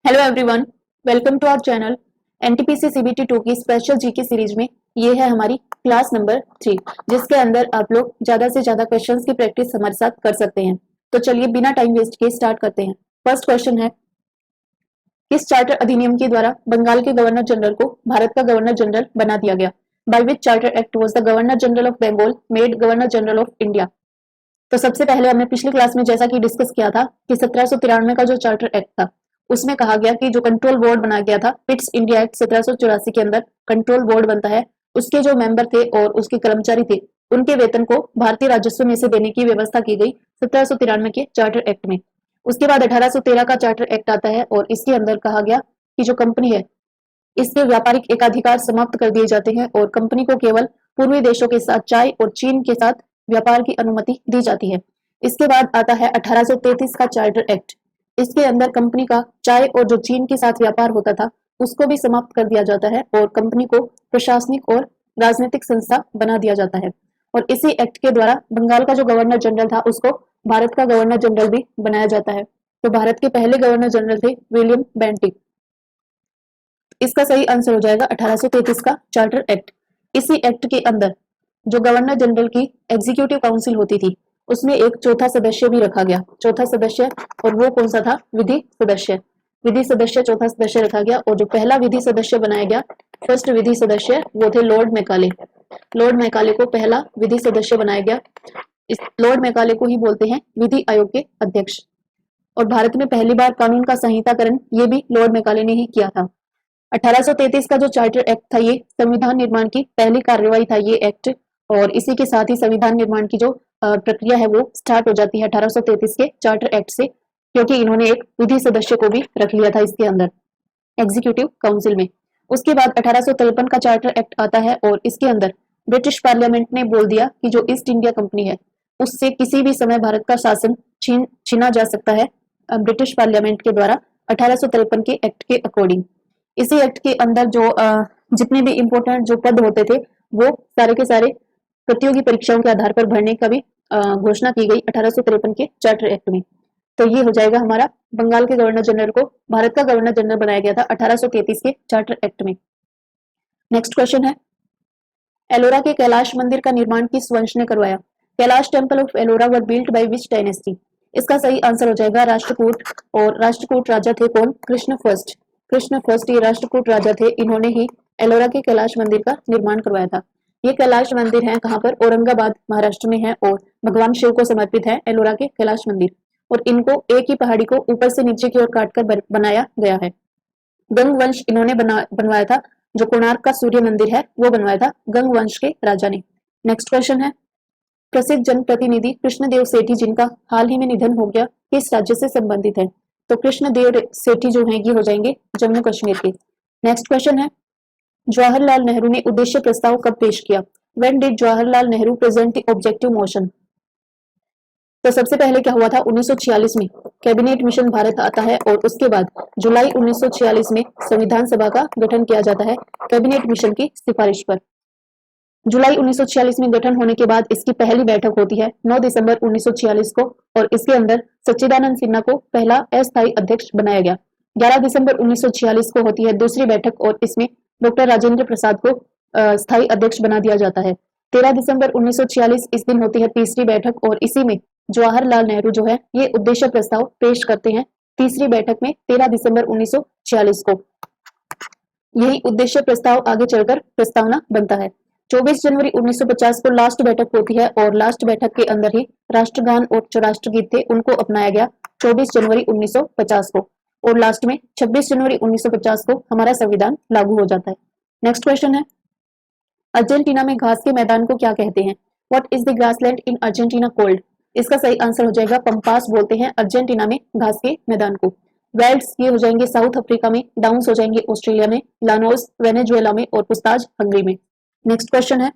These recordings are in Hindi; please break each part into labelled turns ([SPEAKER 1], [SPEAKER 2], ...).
[SPEAKER 1] Hello everyone, welcome to our channel. NTPC CBT 2 की स्पेशल जीके सीरीज में ये है हमारी क्लास नंबर 3, जिसके अंदर आप लोग ज्यादा से ज्यादा क्वेश्चंस की प्रैक्टिस हमारे साथ कर सकते हैं। तो चलिए बिना टाइम वेस्ट किए स्टार्ट करते हैं। फर्स्ट क्वेश्चन है, किस चार्टर अधिनियम के द्वारा बंगाल के गवर्नर जनरल को भारत का गवर्नर जनरल बना दिया गया? By which charter act was the governor general of Bengal made governor general of India? तो सबसे पहले हमने पिछली क्लास में जैसा कि डिस्कस किया था कि 1793 का जो चार्टर एक्ट था उसमें कहा गया कि जो कंट्रोल बोर्ड बनाया गया था पिट्स इंडिया एक्ट 1784 के अंदर कंट्रोल बोर्ड बनता है, उसके जो मेंबर थे और उसके कर्मचारी थे उनके वेतन को भारतीय राजस्व में से देने की व्यवस्था की गई 1793 के चार्टर एक्ट में। उसके बाद 1813 का चार्टर एक्ट आता है और इसके अंदर कहा गया कि जो कंपनी है इसके व्यापारिक एकाधिकार समाप्त कर दिए जाते हैं और कंपनी को केवल पूर्वी देशों के साथ चाय और चीन के साथ व्यापार की अनुमति दी जाती है। इसके बाद आता है 1833 का चार्टर एक्ट। इसके अंदर कंपनी का चाय और जो चीन के साथ व्यापार होता था उसको भी समाप्त कर दिया जाता है और कंपनी को प्रशासनिक और राजनीतिक संस्था बना दिया जाता है। और इसी एक्ट के द्वारा बंगाल का जो गवर्नर जनरल था उसको भारत का गवर्नर जनरल भी बनाया जाता है। तो भारत के पहले गवर्नर जनरल थे विलियम बेंटिक। इसका सही आंसर हो जाएगा 1833 का चार्टर एक्ट। इसी एक्ट के अंदर जो गवर्नर जनरल की एग्जीक्यूटिव काउंसिल होती थी उसमें एक चौथा सदस्य भी रखा गया, चौथा सदस्य, और वो कौन सा था? विधि सदस्य। विधि सदस्य चौथा सदस्य रखा गया और जो पहला विधि सदस्य बनाया गया, फर्स्ट विधि सदस्य, वो थे लॉर्ड मैकाले। लॉर्ड मैकाले को पहला विधि सदस्य बनाया गया। इस लॉर्ड मैकाले को ही बोलते हैं विधि आयोग के अध्यक्ष। और भारत में पहली बार कानून का संहिताकरण ये भी लॉर्ड मैकाले ने ही किया था। 1833 का जो चार्टर एक्ट था ये संविधान निर्माण की पहली कार्यवाही था ये एक्ट, और इसी के साथ ही संविधान निर्माण की जो प्रक्रिया है वो स्टार्ट हो जाती है 1833 के चार्टर एक्ट से, क्योंकि इन्होंने एक विधि सदस्य को भी रख लिया था इसके अंदर एग्जीक्यूटिव काउंसिल में। उसके बाद 1853 का चार्टर एक्ट आता है और इसके अंदर ब्रिटिश पार्लियामेंट ने बोल दिया कि जो ईस्ट इंडिया कंपनी है उससे किसी भी समय भारत का शासन छीना जा सकता है ब्रिटिश पार्लियामेंट के द्वारा 1853 के एक्ट के अकॉर्डिंग। इसी एक्ट के अंदर जो जितने भी इम्पोर्टेंट जो पद होते थे वो सारे के सारे प्रतियोगी परीक्षाओं के आधार पर भरने का भी घोषणा की गई 1853 के चार्टर एक्ट में। तो ये हो जाएगा हमारा बंगाल के गवर्नर जनरल को भारत का गवर्नर जनरल बनाया गया था 1833 के चार्टर एक्ट में। नेक्स्ट क्वेश्चन है, एलोरा के कैलाश मंदिर का निर्माण किस वंश ने करवाया? Kailash temple of Ellora were built by which dynasty? इसका सही आंसर हो जाएगा राष्ट्रकूट। और राष्ट्रकूट राजा थे कौन? कृष्ण फर्स्ट। कृष्ण फर्स्ट ये राष्ट्रकूट राजा थे, इन्होंने ही एलोरा के कैलाश मंदिर का निर्माण करवाया था। ये कैलाश मंदिर है कहाँ पर? औरंगाबाद महाराष्ट्र में है और भगवान शिव को समर्पित है एलोरा के कैलाश मंदिर। और इनको एक ही पहाड़ी को ऊपर से नीचे की ओर काटकर बनाया गया है। गंग वंश इन्होंने बनवाया था। जो कोणार्क का सूर्य मंदिर है वो बनवाया था गंग वंश के राजा ने। नेक्स्ट क्वेश्चन है, प्रसिद्ध जनप्रतिनिधि कृष्णदेव सेठी जिनका हाल ही में निधन हो गया किस राज्य से संबंधित है? तो कृष्णदेव सेठी जो है ये हो जाएंगे जम्मू कश्मीर के। नेक्स्ट क्वेश्चन है, जवाहरलाल नेहरू ने उद्देश्य प्रस्ताव कब पेश किया? When did Jawaharlal Nehru present the objective motion? तो सबसे पहले क्या हुआ था? 1946 में कैबिनेट मिशन भारत आता है और उसके बाद जुलाई 1946 में संविधान सभा का गठन किया जाता है कैबिनेट मिशन की सिफारिश पर। जुलाई 1946 में गठन होने के बाद इसकी पहली बैठक होती है 9 दिसंबर 1946 को और इसके अंदर सच्चिदानंद सिन्हा को पहला अस्थायी अध्यक्ष बनाया गया। 11 दिसंबर 1946 को होती है दूसरी बैठक और इसमें डॉक्टर राजेंद्र प्रसाद को स्थायी अध्यक्ष बना दिया जाता है। 13 दिसंबर 1946 इस दिन होती है तीसरी बैठक और इसी में जवाहरलाल नेहरू जो है ये उद्देश्य प्रस्ताव पेश करते हैं तीसरी बैठक में 13 दिसंबर 1946 को। यही उद्देश्य प्रस्ताव आगे चलकर प्रस्तावना बनता है। 24 जनवरी 1950 को लास्ट बैठक होती है और लास्ट बैठक के अंदर ही राष्ट्रगान और जो राष्ट्रगीत थे उनको अपनाया गया 24 जनवरी 1950 को। और लास्ट में 26 जनवरी 1950 को हमारा संविधान लागू हो जाता है। नेक्स्ट क्वेश्चन है, अर्जेंटीना में घास के मैदान को क्या कहते हैं? What is the grassland in Argentina cold? इसका सही आंसर हो जाएगा पंपास बोलते हैं अर्जेंटीना में घास के मैदान को। वेल्ड्स ये हो जाएंगे साउथ अफ्रीका में, डाउन्स हो जाएंगे ऑस्ट्रेलिया में, लानोस वेनेजुएला में और पुस्ताज हंगरी में। नेक्स्ट क्वेश्चन है,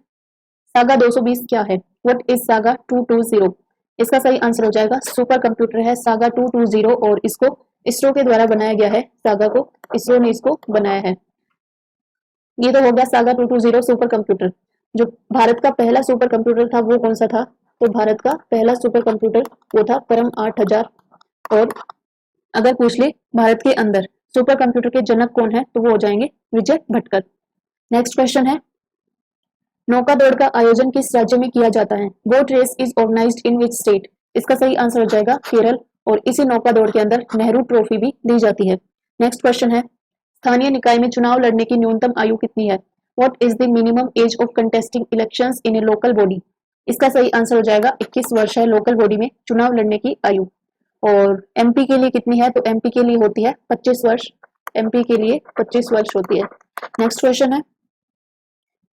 [SPEAKER 1] सागा 220 क्या है? What is saga 220? इसका सही आंसर हो जाएगा सुपर कंप्यूटर है सागा 220 और इसको इसरो के द्वारा बनाया गया है। सागा को इसरो ने इसको बनाया है। ये तो हो गया सागा 220 सुपर कंप्यूटर। जो भारत का पहला सुपर कंप्यूटर था वो कौन सा था? तो भारत का पहला सुपर कंप्यूटर वो था परम 8000। और अगर पूछ ले भारत के अंदर सुपर कंप्यूटर के जनक कौन है? तो वो हो जाएंगे विजय भटकर। नेक्स्ट क्वेश्चन है, नौका दौड़ का आयोजन किस राज्य में किया जाता है? Boat race is organised in which state? इसका सही आंसर हो जाएगा केरल, और इसी नौका दौड़ के अंदर नेहरू ट्रॉफी भी दी जाती है। नेक्स्ट क्वेश्चन है, स्थानीय निकाय में चुनाव लड़ने की न्यूनतम आयु कितनी है? What is the minimum age of contesting elections in A local body? इसका सही आंसर हो जाएगा 21 वर्ष है लोकल बॉडी में चुनाव लड़ने की आयु। और एमपी के लिए कितनी है? तो एमपी के लिए होती है 25 वर्ष। एमपी के लिए 25 वर्ष होती है। नेक्स्ट क्वेश्चन है,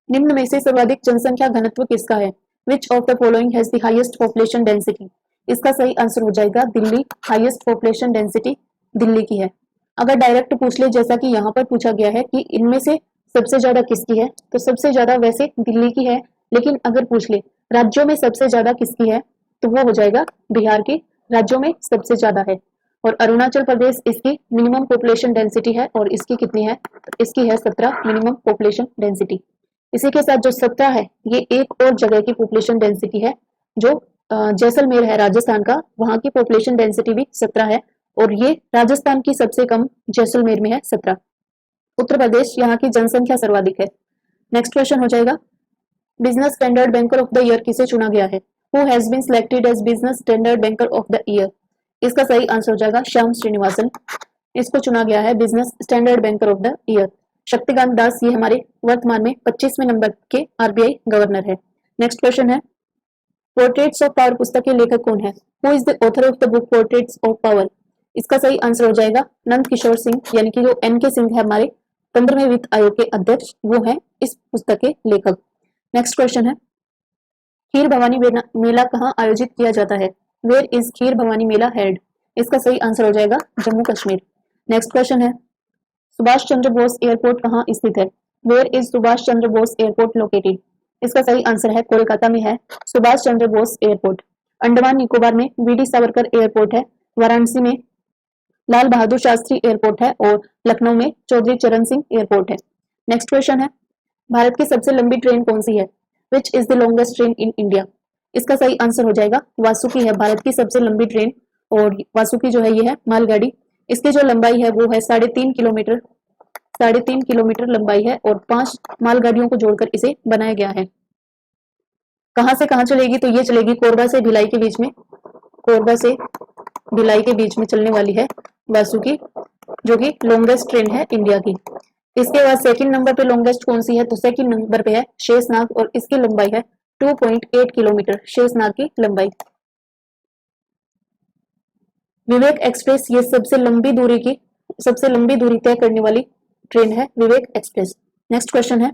[SPEAKER 1] निम्न में से सर्वाधिक जनसंख्या घनत्व किसका है? Which of the following has the highest population density? इसका सही आंसर हो जाएगा Delhi. Highest population density Delhi की है। अगर डायरेक्ट पूछ ले, जैसा कि यहाँ पर पूछा गया है कि इनमें से सबसे ज्यादा किसकी है, तो सबसे ज्यादा वैसे दिल्ली की है, लेकिन अगर पूछ ले राज्यों में सबसे ज्यादा किसकी है, तो वो हो जाएगा बिहार की राज्यों में सबसे ज्यादा है। और अरुणाचल प्रदेश इसकी मिनिमम पॉपुलेशन डेंसिटी है, और इसकी कितनी है? तो इसकी है 17 मिनिमम पॉपुलेशन डेंसिटी। इसी के साथ जो 17 है, ये एक और जगह की पॉपुलेशन डेंसिटी है, जो जैसलमेर है राजस्थान का, वहां की पॉपुलेशन डेंसिटी भी 17 है, और ये राजस्थान की सबसे कम जैसलमेर में है 17। उत्तर प्रदेश यहाँ की जनसंख्या सर्वाधिक है। नेक्स्ट क्वेश्चन हो जाएगा, business standard banker of the year किसे चुना गया है? Who has been selected as business standard banker of the year? इसका सही आंसर हो जाएगा श्याम श्रीनिवासन। इसको चुना गया है business standard banker of the year. Shaktikanta Das ये हमारे वर्तमान में 25वें नंबर के आरबीआई गवर्नर है। नेक्स्ट क्वेश्चन है, पोर्ट्रेट्स ऑफ पावर पुस्तक के लेखक कौन है? Who is the author of the book portraits of power? इसका सही आंसर हो जाएगा नंद किशोर सिंह, यानी कि जो एन के सिंह है हमारे 15वें वित्त आयोग के अध्यक्ष, वो है इस पुस्तक के लेखक। नेक्स्ट क्वेश्चन है, खीर भवानी मेला कहाँ आयोजित किया जाता है? Where is Kheer Bhawani Mela held? इसका सही आंसर हो जाएगा जम्मू कश्मीर। नेक्स्ट क्वेश्चन है, सुभाष चंद्र बोस एयरपोर्ट कहाँ स्थित है? Where is Subhash Chandra Bose airport located? इसका सही आंसर है कोलकाता में है सुभाष चंद्र बोस एयरपोर्ट। अंडमान निकोबार में वीडी सावरकर एयरपोर्ट है, वाराणसी में लाल बहादुर शास्त्री एयरपोर्ट है, और लखनऊ में चौधरी चरण सिंह एयरपोर्ट है। नेक्स्ट क्वेश्चन है, भारत की सबसे लंबी ट्रेन कौन सी है? Which is the longest train in India? इसका सही आंसर हो जाएगा वासुकी है भारत की सबसे लंबी ट्रेन, और वासुकी जो है ये है मालगाड़ी। इसकी जो लंबाई है वो है 3.5 किलोमीटर। 3.5 किलोमीटर लंबाई है, और 5 मालगाड़ियों को जोड़कर इसे बनाया गया है। कहां से कहां चलेगी? तो ये चलेगी कोरबा से भिलाई के बीच में। कोरबा से भिलाई के बीच में चलने वाली है वासुकी, जो कि लॉन्गेस्ट ट्रेन है इंडिया की। इसके बाद सेकंड नंबर पे लॉन्गेस्ट कौन सी है? तो सेकंड नंबर पे है शेषनाग, और इसकी लंबाई है 2.8 किलोमीटर शेषनाग की लंबाई। विवेक एक्सप्रेस ये सबसे लंबी दूरी तय करने वाली ट्रेन है विवेक एक्सप्रेस। नेक्स्ट क्वेश्चन है,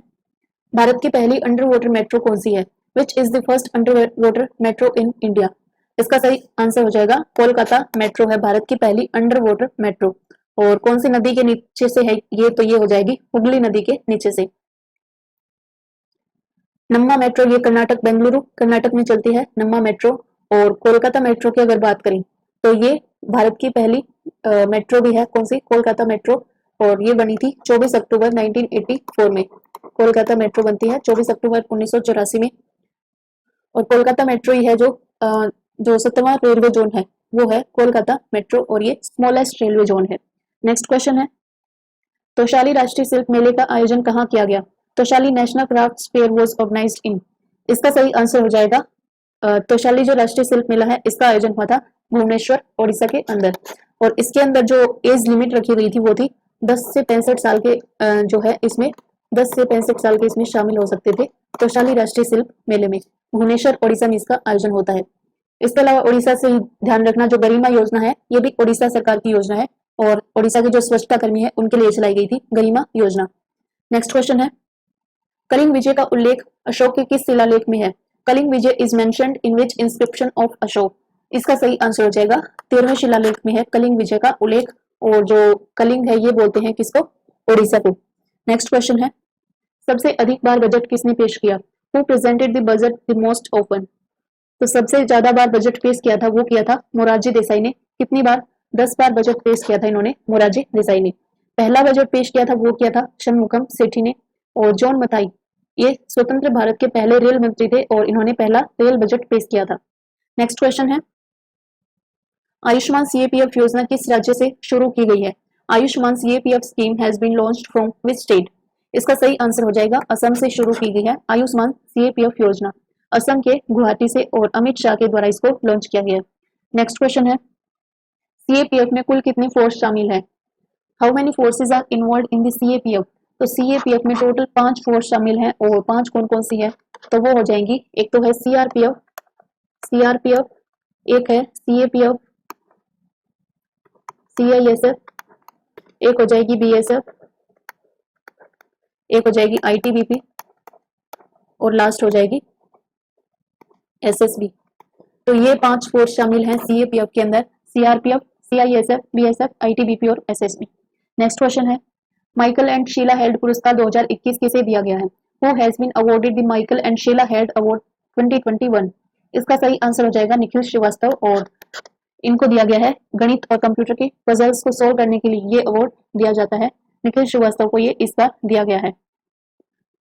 [SPEAKER 1] भारत की पहली अंडर वाटर मेट्रो कौन सी है? Which is the first under water metro in India? इसका सही आंसर हो जाएगा कोलकाता मेट्रो है भारत की पहली अंडर वाटर मेट्रो। और कौन सी नदी के नीचे से है ये? तो ये हो जाएगी हुगली नदी के नीचे से। नम्मा मेट्रो ये बेंगलुरु कर्नाटक में चलती है नम्मा मेट्रो। और कोलकाता मेट्रो की अगर बात करें तो ये भारत की पहली मेट्रो भी है। कौन सी? कोलकाता मेट्रो, और ये बनी थी 24 अक्टूबर 1984 में। कोलकाता मेट्रो बनती है 24 अक्टूबर 1984 में। और कोलकाता मेट्रो ही है जो 7वां रेलवे जोन है वो है कोलकाता मेट्रो, और ये स्मॉलेस्ट रेलवे जोन है। नेक्स्ट क्वेश्चन है, तोशाली राष्ट्रीय शिल्प मेले का आयोजन कहाँ किया गया? Toshali national craft fair was organised in? इसका सही आंसर हो जाएगा तोशाली जो राष्ट्रीय शिल्प मेला है इसका आयोजन हुआ था भुवनेश्वर ओडिशा के अंदर। और इसके अंदर जो एज लिमिट रखी गई थी वो थी 10 से 65 साल के जो है इसमें 10 से 65 साल के इसमें शामिल हो सकते थे तोशाली राष्ट्रीय शिल्प मेले में। भुवनेश्वर ओडिशा में इसका आयोजन होता है। इसके अलावा ओडिशा से ही ध्यान रखना, जो गरिमा योजना है ये भी ओडिशा सरकार की योजना है, और ओडिशा के जो स्वच्छता कर्मी है उनके लिए चलाई गई थी गरिमा योजना। नेक्स्ट क्वेश्चन है, कलिंग विजय का उल्लेख अशोक के किस शिलालेख में है? Kalinga vijay is mentioned in which inscription of Ashoka? इसका सही आंसर हो जाएगा 13वें शिलालेख में है कलिंग विजय का उल्लेख। और जो कलिंग है ये बोलते हैं किसको? ओडिशा को। नेक्स्ट क्वेश्चन है, सबसे अधिक बार बजट किसने पेश किया? Who presented the budget the most often? तो सबसे ज्यादा बार बजट पेश किया था वो किया था मोरारजी देसाई ने। कितनी बार? 10 बार बजट पेश किया था इन्होंने मोरारजी देसाई ने। पहला बजट पेश किया था वो किया था शनमुखम सेठी ने। और जॉन मथाई ये स्वतंत्र भारत के पहले रेल मंत्री थे, और इन्होंने पहला रेल बजट पेश किया था। नेक्स्ट क्वेश्चन है, आयुष्मान सीएपीएफ योजना किस राज्य से शुरू की गई है? Ayushman CAPF scheme has been launched from which state? इसका सही आंसर हो जाएगा असम से शुरू की गई है आयुष्मान सीएपीएफ योजना। असम के गुवाहाटी से और अमित शाह के द्वारा इसको लॉन्च किया गया है। नेक्स्ट क्वेश्चन है, सीएपीएफ में कुल कितनी फोर्स शामिल है? How many forces are involve in the CAPF? तो सीएपीएफ में टोटल 5 फोर्स शामिल हैं और 5 कौन कौन सी है? तो वो हो जाएंगी, एक तो है सीआरपीएफ, एक है सीएपीएफ, सीआईएसएफ, एक हो जाएगी बीएसएफ, एक हो जाएगी आईटीबीपी और लास्ट हो जाएगी एसएसबी। तो ये 5 फोर्स शामिल हैं सीएपीएफ के अंदर, सीआरपीएफ, सीआईएसएफ, बीएसएफ, आईटीबीपी और एसएसबी। नेक्स्ट क्वेश्चन है, माइकल एंड शीला हेल्ड पुरस्कार 2021 किसे दिया गया है? Who has been awarded the Michael and Sheila Held award 2021? इसका सही आंसर हो जाएगा निखिल श्रीवास्तव, और इनको दिया गया है गणित और कंप्यूटर के पजल्स को सोल्व करने के लिए ये अवार्ड दिया जाता है। निखिल श्रीवास्तव को ये इस बार दिया गया है।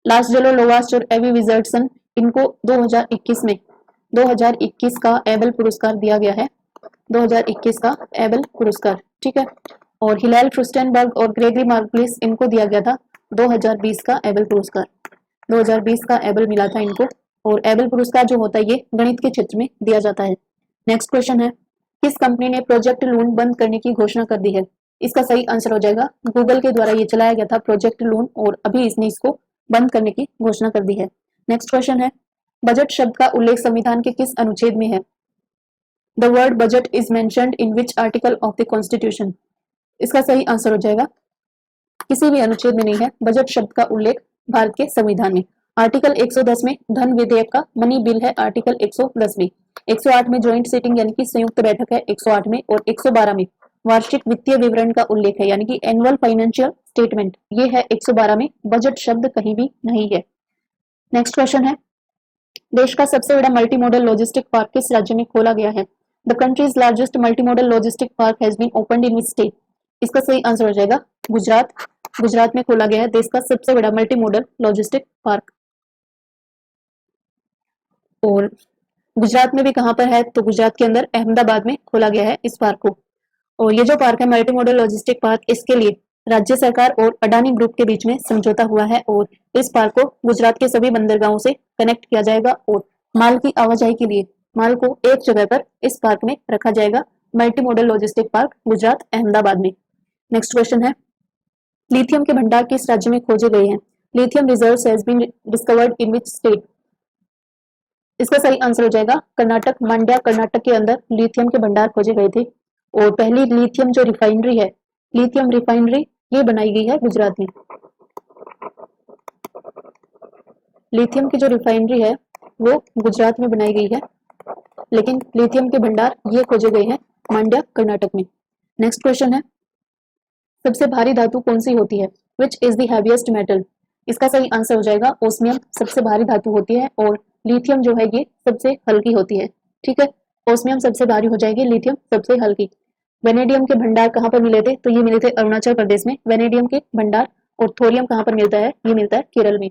[SPEAKER 1] लास्जेलो लोवास और एवी विजर्डसन, इनको 2021 का एबल पुरस्कार दिया गया है, 2021 का एबल पुरस्कार, ठीक है। और हिलाल फ्रुस्टेनबर्ग और ग्रेगरी मार्गलिस, इनको दिया गया था 2020 का एबल पुरस्कार, 2020 का एबल मिला था इनको। और एबल पुरस्कार जो होता है ये गणित के क्षेत्र में दिया जाता है। नेक्स्ट क्वेश्चन है, किस कंपनी ने प्रोजेक्ट लून बंद करने की घोषणा कर दी है? इसका सही आंसर हो जाएगा गूगल के द्वारा ये चलाया गया था प्रोजेक्ट लून, और अभी इसने इसको बंद करने की घोषणा कर दी है। नेक्स्ट क्वेश्चन है, बजट शब्द का उल्लेख संविधान के किस अनुच्छेद में है? The word budget is mentioned in which article of the constitution? इसका सही आंसर हो जाएगा किसी भी अनुच्छेद में नहीं है बजट शब्द का उल्लेख भारत के संविधान में। आर्टिकल 110 में धन विधेयक का मनी बिल है आर्टिकल 110 में, 108 में ज्वाइंट सीटिंग यानी कि संयुक्त बैठक है 108 में, और 112 में वार्षिक वित्तीय विवरण का उल्लेख है यानी कि एनुअल फाइनेंशियल स्टेटमेंट, ये है 112 में। बजट शब्द कहीं भी नहीं है। नेक्स्ट क्वेश्चन है, देश का सबसे बड़ा मल्टी मॉडल लॉजिस्टिक पार्क किस राज्य में खोला गया है? The country's largest multi modal logistic park has been opened in which state? इसका सही आंसर हो जाएगा गुजरात। गुजरात में खोला गया है देश का सबसे बड़ा मल्टी मॉडल लॉजिस्टिक पार्क। और गुजरात में भी कहां पर है? तो गुजरात के अंदर अहमदाबाद में खोला गया है इस पार्क को। और ये जो पार्क है मल्टी मॉडल लॉजिस्टिक पार्क, इसके लिए राज्य सरकार और अडानी ग्रुप के बीच में समझौता हुआ है, और इस पार्क को गुजरात के सभी बंदरगाहों से कनेक्ट किया जाएगा और माल की आवाजाही के लिए माल को एक जगह पर इस पार्क में रखा जाएगा। Multi modal logistic park Gujarat Ahmedabad में। नेक्स्ट क्वेश्चन है, लिथियम के भंडार किस राज्य में खोजे गए हैं? Lithium reserves has been discovered in which state? इसका सही आंसर हो जाएगा कर्नाटक। मांड्या कर्नाटक के अंदर लिथियम के भंडार खोजे गए थे, और पहली लिथियम जो रिफाइनरी है, लिथियम रिफाइनरी, ये बनाई गई है गुजरात में। लिथियम की जो रिफाइनरी है वो गुजरात में बनाई गई है, लेकिन लिथियम के भंडार ये खोजे गए हैं मांड्या कर्नाटक में। नेक्स्ट क्वेश्चन है, सबसे भारी धातु कौन सी होती है? Which is the heaviest metal? इसका सही आंसर हो जाएगा ओस्मियम सबसे भारी धातु होती है, और लिथियम जो है ये सबसे हल्की होती है, ठीक है। ओस्मियम सबसे भारी हो जाएगी, लिथियम सबसे हल्की। वेनेडियम के भंडार कहाँ पर मिले थे? तो ये मिले थे अरुणाचल प्रदेश में वेनेडियम के भंडार। और थोरियम कहाँ पर मिलता है? ये मिलता है केरल में।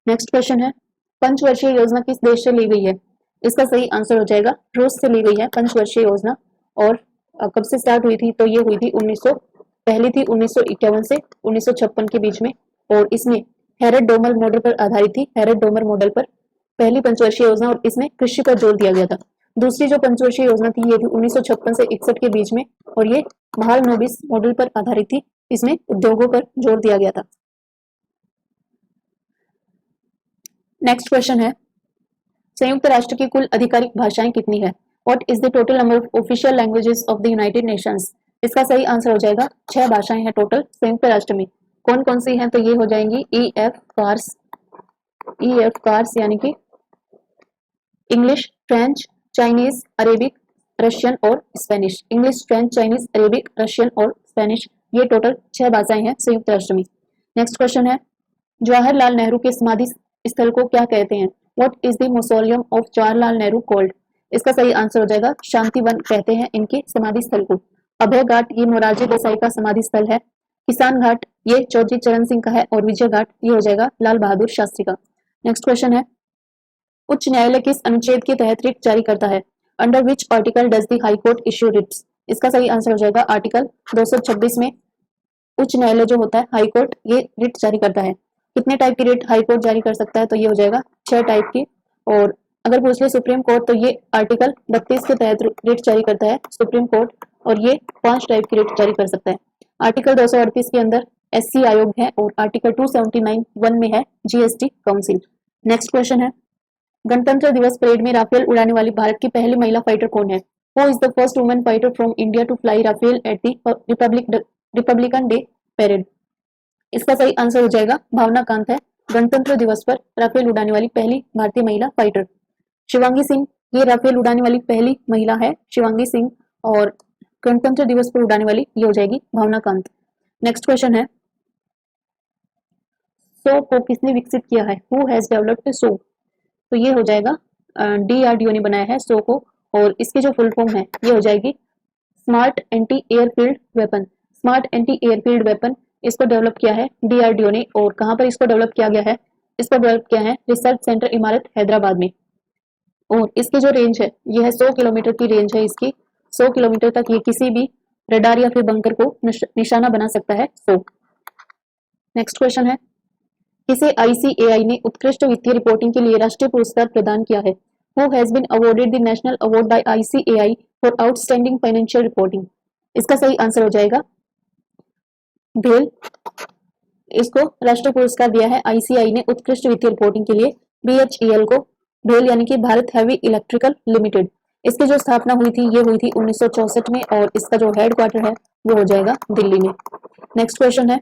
[SPEAKER 1] नेक्स्ट क्वेश्चन है, पंचवर्षीय योजना किस देश से ली गई है? इसका सही आंसर हो जाएगा रूस से ली गई है पंचवर्षीय योजना। और कब से स्टार्ट हुई थी? तो ये हुई थी पहली थी 1951 से 1956 के बीच में, और इसमें हेरेड डोमर मॉडल पर आधारित थी। हेरेड डोमर मॉडल पर पहली पंचवर्षीय योजना, और इसमें कृषि पर जोर दिया गया था। दूसरी जो पंचवर्षीय योजना थी ये थी 1956 से 61 के बीच में, और ये महालनोबिस मॉडल पर आधारित थी। इसमें उद्योगों पर जोर दिया गया था। नेक्स्ट क्वेश्चन है, संयुक्त राष्ट्र की कुल आधिकारिक भाषाएं कितनी है? What is the total number of official languages of the United Nations? इसका सही आंसर हो जाएगा 6 भाषाएं हैं टोटल संयुक्त राष्ट्र में। कौन कौन सी हैं? तो ये हो जाएंगी EF कार्स यानी कि English, French, Chinese, Arabic, Russian और Spanish. English, French, Chinese, Arabic, Russian और स्पेनिश, ये टोटल 6 भाषाएं हैं संयुक्त राष्ट्र में। नेक्स्ट क्वेश्चन है, जवाहरलाल नेहरू के समाधि स्थल को क्या कहते हैं? What is the mausoleum of Jawaharlal Nehru called? इसका सही आंसर हो जाएगा शांति वन कहते हैं इनके समाधि स्थल को। अभय घाट ये मोरारजी देसाई का समाधि स्थल है। किसान घाट ये चौधरी चरण सिंह का है, और विजय घाट ये हो जाएगा लाल बहादुर शास्त्री का। नेक्स्ट क्वेश्चन है, उच्च न्यायालय किस अनुच्छेद के तहत रिट जारी करता है? Under which article does the high court issue writs? इसका सही आंसर हो जाएगा आर्टिकल 226 में उच्च न्यायालय जो होता है हाई कोर्ट, ये रिट जारी करता है। कितने टाइप की रिट हाई कोर्ट जारी कर सकता है, तो ये हो जाएगा 6 टाइप की। और अगर पूछ ले सुप्रीम कोर्ट, तो ये आर्टिकल 32 के तहत रिट जारी करता है सुप्रीम कोर्ट, और ये 5 टाइप की रिट जारी कर सकता है। आर्टिकल 238 के अंदर एससी आयोग है, और आर्टिकल 279 1 में है जीएसटी काउंसिल। नेक्स्ट क्वेश्चन है, गणतंत्र दिवस परेड में राफेल उड़ाने वाली भारत की पहली महिला फाइटर कौन है? Who is the first woman fighter from India to fly Rafale at the republican day parade? इसका सही आंसर हो जाएगा भावना कांत है गणतंत्र दिवस पर राफेल उड़ाने वाली पहली भारतीय महिला फाइटर। शिवांगी सिंह, ये राफेल उड़ाने वाली पहली महिला है शिवांगी सिंह, और गणतंत्र दिवस पर उड़ाने वाली ये हो जाएगी भावना कांत। नेक्स्ट क्वेश्चन है, सो को किसने विकसित किया है? हु हैज डेवलप्ड सो? तो ये हो जाएगा डीआरडीओ ने बनाया है सो को, और इसकी जो फुल फॉर्म है ये हो जाएगी smart anti airfield weapon. Smart anti airfield weapon इसको डेवलप किया है डीआरडीओ ने, और कहाँ पर इसको डेवलप किया गया है? इसको डेवलप किया है रिसर्च सेंटर इमारत हैदराबाद में। और इसकी जो रेंज है ये है 100 किलोमीटर की रेंज है इसकी। 100 किलोमीटर तक ये किसी भी रडार या फिर बंकर को निशाना बना सकता है 100। नेक्स्ट क्वेश्चन है, किसे आईसीएआई ने उत्कृष्ट वित्तीय रिपोर्टिंग के लिए राष्ट्रीय पुरस्कार प्रदान किया है? Who has been awarded the national award by ICAI for outstanding financial reporting? इसका सही आंसर हो जाएगा भेल। इसको राष्ट्रीय पुरस्कार दिया है आईसीआई ने उत्कृष्ट वित्तीय रिपोर्टिंग के लिए बीएचईएल को। भेल यानी कि भारत हैवी इलेक्ट्रिकल लिमिटेड। इसकी जो स्थापना हुई थी ये हुई थी 1964 में, और इसका जो हेड क्वार्टर है वो हो जाएगा दिल्ली में। नेक्स्ट क्वेश्चन है,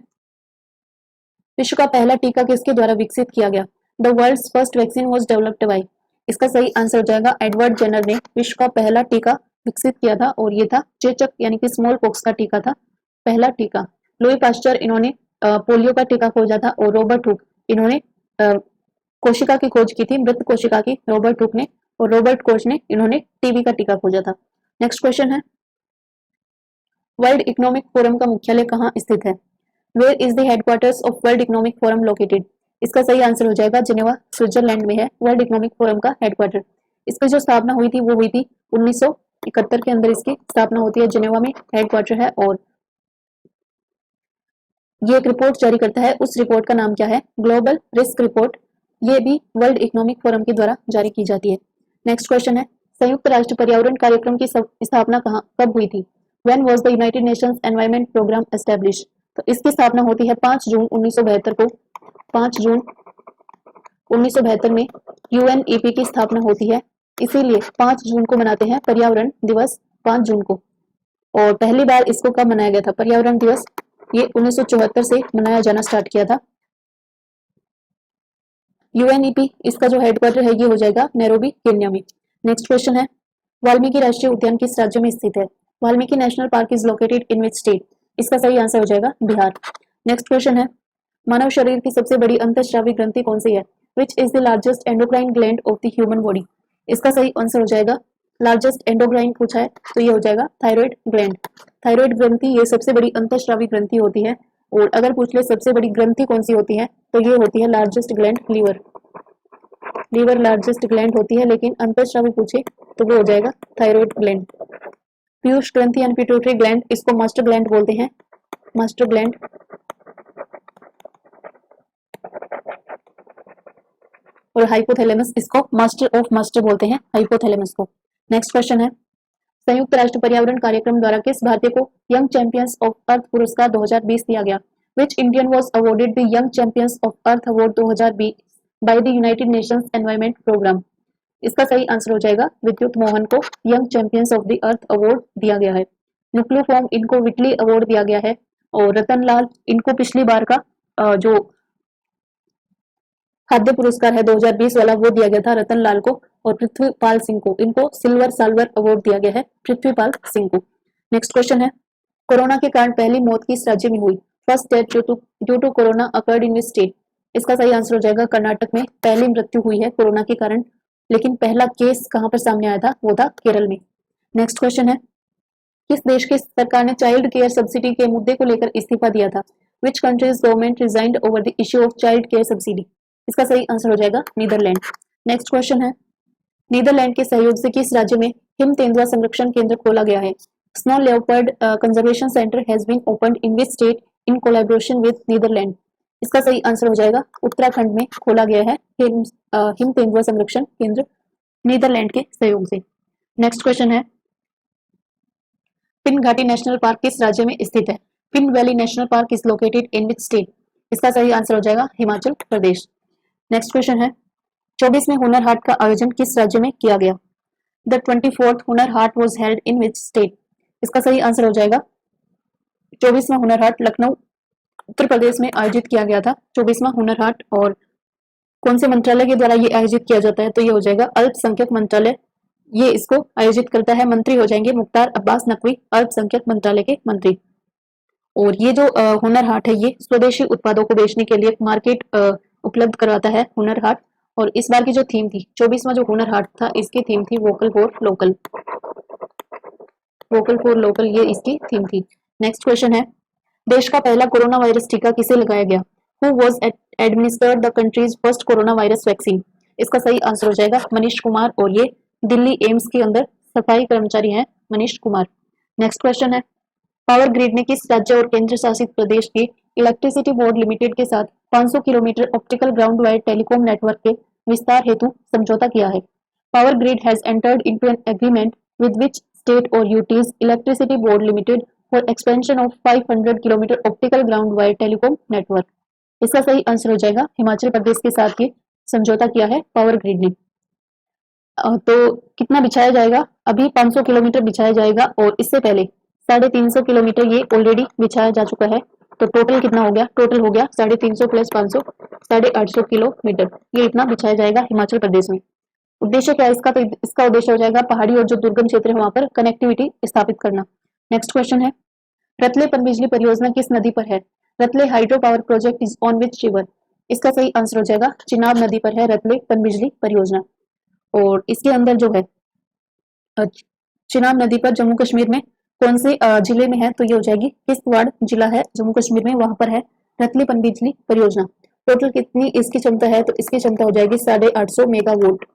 [SPEAKER 1] विश्व का पहला टीका किसके द्वारा विकसित किया गया? The world's first vaccine was developed by? इसका सही आंसर हो जाएगा एडवर्ड जेनर ने विश्व का पहला टीका विकसित किया था, और ये था चेचक यानी कि स्मॉल पॉक्स का टीका था पहला टीका। लुई पास्चर इन्होंने पोलियो का टीका खोजा था, और रॉबर्ट हुक इन्होंने कोशिका की खोज की थी, मृत कोशिका की, रॉबर्ट हुक ने, और रॉबर्ट कोच ने इन्होंने टीबी का टीका खोजा था। नेक्स्ट क्वेश्चन है, वर्ल्ड इकोनॉमिक फोरम का मुख्यालय कहाँ स्थित है? Where is the headquarters of World Economic Forum located? इसका सही आंसर हो जाएगा जिनेवा स्विट्जरलैंड में है वर्ल्ड इकोनॉमिक फोरम का हेडक्वार्टर। इसकी जो स्थापना हुई थी वो हुई थी 1971 के अंदर इसकी स्थापना होती है, जिनेवा में हेडक्वार्टर है, और ये एक रिपोर्ट जारी करता है। उस रिपोर्ट का नाम क्या है? Global risk report. ये भी वर्ल्ड इकोनॉमिक फोरम के द्वारा जारी की जाती है। नेक्स्ट क्वेश्चन है, संयुक्त राष्ट्र पर्यावरण कार्यक्रम की स्थापना कब हुई थी? When was the United Nations Environment Programme established? तो इसकी स्थापना होती है 5 जून 1972 को। 5 जून 1972 में यूएनईपी की स्थापना होती है, इसीलिए 5 जून को मनाते हैं पर्यावरण दिवस 5 जून को। और पहली बार इसको कब मनाया गया था पर्यावरण दिवस? ये 1974 से मनाया जाना स्टार्ट किया था। यूएनईपी इसका जो हेडक्वार्टर है ये हो जाएगा नैरोबी केन्या में। नेक्स्ट क्वेश्चन है, वाल्मीकि राष्ट्रीय उद्यान किस राज्य में स्थित है? Valmiki national park is located in which state? इसका सही आंसर हो जाएगा बिहार। नेक्स्ट क्वेश्चन है, मानव शरीर की सबसे बड़ी अंतःस्रावी ग्रंथि कौन सी है? Which is the largest endocrine gland of the human body? इसका सही आंसर हो जाएगा, लार्जेस्ट एंडोक्राइन पूछा है तो ये हो जाएगा थायराइड ग्लैंड। थायराइड ग्रंथि ये सबसे बड़ी अंतःस्रावी ग्रंथि होती है, और अगर पूछ ले सबसे बड़ी ग्रंथि कौन सी होती है तो ये होती है largest gland liver. Liver largest gland होती है, लेकिन अंतःस्रावी पूछे तो वो हो जाएगा थायराइड ग्लैंड। पीयूष ग्रंथि यानी पिट्यूटरी ग्लैंड, इसको मास्टर ग्लैंड बोलते हैं, मास्टर ग्लैंड। और हाइपोथैलेमस इसको मास्टर ऑफ मास्टर बोलते हैं, हाइपोथैलेमस को। नेक्स्ट क्वेश्चन है, संयुक्त राष्ट्र पर्यावरण कार्यक्रम द्वारा किस भारतीय को यंग चैंपियंस ऑफ अर्थ पुरस्कार 2020 दिया गया? Which Indian was awarded the Young Champions of Earth award 2020 by the United Nations Environment Programme? इसका सही आंसर हो जाएगा विद्युत मोहन को Young Champions of the Earth award दिया गया है। नुक्लू फॉर्म इनको विटली अवार्ड दिया गया है, और रतन लाल इनको पिछली बार का जो खाद्य पुरस्कार है 2020 वाला वो दिया गया था रतन लाल को, और पृथ्वीपाल सिंह को इनको सिल्वर साल्वर अवार्ड दिया गया है पृथ्वीपाल सिंह को। नेक्स्ट क्वेश्चन है, कोरोना के कारण पहली मौत किस राज्य में हुई? First death due to corona occurred in which state? इसका सही आंसर हो जाएगा कर्नाटक में पहली मृत्यु हुई है कोरोना के कारण, लेकिन पहला केस कहां पर सामने आया था? वो था केरल में। नेक्स्ट क्वेश्चन है, किस देश की सरकार ने चाइल्ड केयर सब्सिडी के मुद्दे को लेकर इस्तीफा दिया था? Which country's government resigned over the issue of child care subsidy? इसका सही आंसर हो जाएगा नीदरलैंड। नेक्स्ट क्वेश्चन है, नीदरलैंड के सहयोग से किस राज्य में हिम तेंदुआ संरक्षण केंद्र खोला गया है? Snow leopard conservation centre has been opened in which state in collaboration with Netherland. इसका सही आंसर हो जाएगा उत्तराखंड में खोला गया है हिम तेंदुआ संरक्षण केंद्र नीदरलैंड के सहयोग से। नेक्स्ट क्वेश्चन है, पिन घाटी नेशनल पार्क किस राज्य में स्थित है? Pin valley national park is located in which state? इसका सही आंसर हो जाएगा हिमाचल प्रदेश। नेक्स्ट क्वेश्चन है, 24वें हुनर हाट का आयोजन किस राज्य में किया गया? The 24th Hunar Haat was held in which state? इसका सही आंसर हो जाएगा 24वां हुनर हाट लखनऊ उत्तर प्रदेश में आयोजित किया गया था 24वां हुनर हाट। और कौन से मंत्रालय के द्वारा ये आयोजित किया जाता है? तो ये हो जाएगा अल्पसंख्यक मंत्रालय, ये इसको आयोजित करता है। मंत्री हो जाएंगे मुख्तार अब्बास नकवी, अल्पसंख्यक मंत्रालय के मंत्री। और ये जो हुनर हाट है ये स्वदेशी उत्पादों को बेचने के लिए मार्केट उपलब्ध करवाता है हुनर हाट। और इस बार की जो थीम थी 24वां जो हुनर हाट था इसकी थीम थी vocal for local. Vocal for local ये इसकी थीम थी। नेक्स्ट क्वेश्चन है, देश का पहला कोरोना वायरस टीका किसे लगाया गया? Who was administered the countries first corona virus vaccine? इसका सही आंसर हो जाएगा मनीष कुमार, और ये दिल्ली एम्स के अंदर सफाई कर्मचारी हैं मनीष कुमार। नेक्स्ट क्वेश्चन है, पावर ग्रिड ने किस राज्य और केंद्र शासित प्रदेश के इलेक्ट्रिसिटी बोर्ड लिमिटेड के साथ 500 kilometre optical ground wire telecom network के विस्तार हेतु समझौता किया है? Power grid has entered into an agreement with which state और UTs electricity board limited for expansion of 500 kilometre optical ground wire telecom network? इसका सही आंसर हो जाएगा हिमाचल प्रदेश के साथ ये समझौता किया है पावर ग्रिड ने। तो कितना बिछाया जाएगा? अभी 500 किलोमीटर बिछाया जाएगा और इससे पहले 350 किलोमीटर ये ऑलरेडी बिछाया जा चुका है। तो टोटल कितना हो गया? टोटल हो गया 350 प्लस 500 850 किलोमीटर, ये इतना बिछाया जाएगा हिमाचल प्रदेश में। उद्देश्य क्या है इसका? तो इसका उद्देश्य हो जाएगा पहाड़ी और जो दुर्गम क्षेत्र है वहां पर कनेक्टिविटी स्थापित करना। नेक्स्ट क्वेश्चन है, रतले पनबिजली परियोजना किस नदी पर है? Ratle hydro power project is on which river? इसका सही आंसर हो जाएगा चिनाब नदी पर है रतले पनबिजली परियोजना। और इसके अंदर जो है चिनाब नदी पर जम्मू कश्मीर में कौन से जिले में है? तो ये हो जाएगी किश्तवाड़ जिला है जम्मू कश्मीर में, वहां पर है रतले पनबिजली परियोजना। टोटल कितनी इसकी क्षमता है? तो इसकी क्षमता हो जाएगी 850 मेगावाट।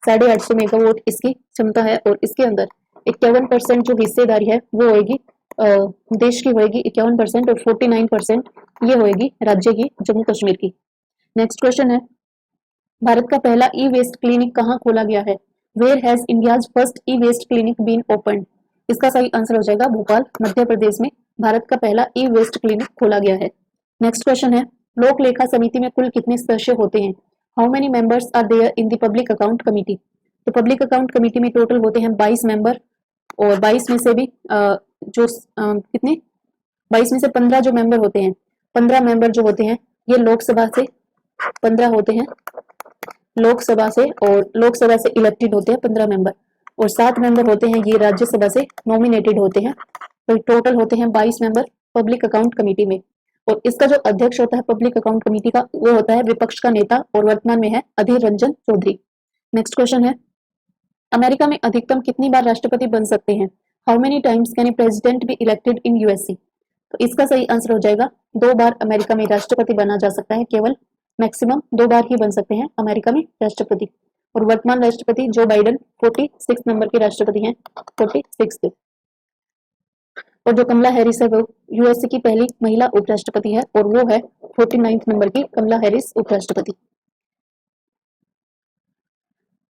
[SPEAKER 1] 850 मेगावाट इसकी क्षमता है। और इसके अंदर 51% जो हिस्सेदारी है वो होगी देश की होगी 51% और 49% ये होगी राज्य की जम्मू कश्मीर की। नेक्स्ट क्वेश्चन है, भारत का पहला ई वेस्ट क्लिनिक कहाँ खोला गया है? Where has India's first e waste clinic been opened? इसका सही आंसर हो जाएगा भोपाल मध्य प्रदेश में भारत का पहला ई वेस्ट क्लिनिक खोला गया है। नेक्स्ट क्वेश्चन है, लोक लेखा समिति में कुल कितने सदस्य होते हैं? How many members are there in the public account committee? तो पब्लिक अकाउंट कमिटी में टोटल होते हैं 22 मेंबर, और 22 में से भी कितने 22 में से 15 जो मेंबर होते हैं, 15 मेंबर जो होते हैं ये लोकसभा से 15 होते हैं लोकसभा से, और लोकसभा से इलेक्टेड होते हैं 15 मेंबर, और 7 मेंबर होते हैं ये राज्यसभा से नॉमिनेटेड होते हैं। तो टोटल होते हैं 22 मेंबर पब्लिक अकाउंट कमेटी में। और इसका जो अध्यक्ष होता है पब्लिक अकाउंट कमेटी का वो होता है विपक्ष का नेता, और वर्तमान में है अधीर रंजन चौधरी। नेक्स्ट क्वेश्चन है, अमेरिका में अधिकतम कितनी बार राष्ट्रपति बन सकते हैं? How many times can a president be elected in USC? तो इसका सही आंसर हो जाएगा 2 बार अमेरिका में राष्ट्रपति बना जा सकता है, केवल मैक्सिमम 2 बार ही बन सकते हैं अमेरिका में राष्ट्रपति। और वर्तमान राष्ट्रपति जो बाइडेन 46 नंबर के राष्ट्रपति हैं, 46। और जो कमला हैरिस है वो यूएसए की पहली महिला उपराष्ट्रपति है, और वो है 49 नंबर की कमला हैरिस उपराष्ट्रपति।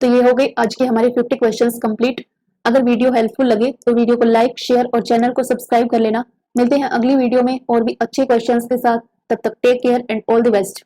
[SPEAKER 1] तो ये हो गई आज के हमारे 50 क्वेश्चंस कंप्लीट। अगर वीडियो हेल्पफुल लगे तो वीडियो को लाइक, शेयर और चैनल को सब्सक्राइब कर लेना। मिलते हैं अगली वीडियो में और भी अच्छे क्वेश्चंस के साथ। तब तक take care and all the best.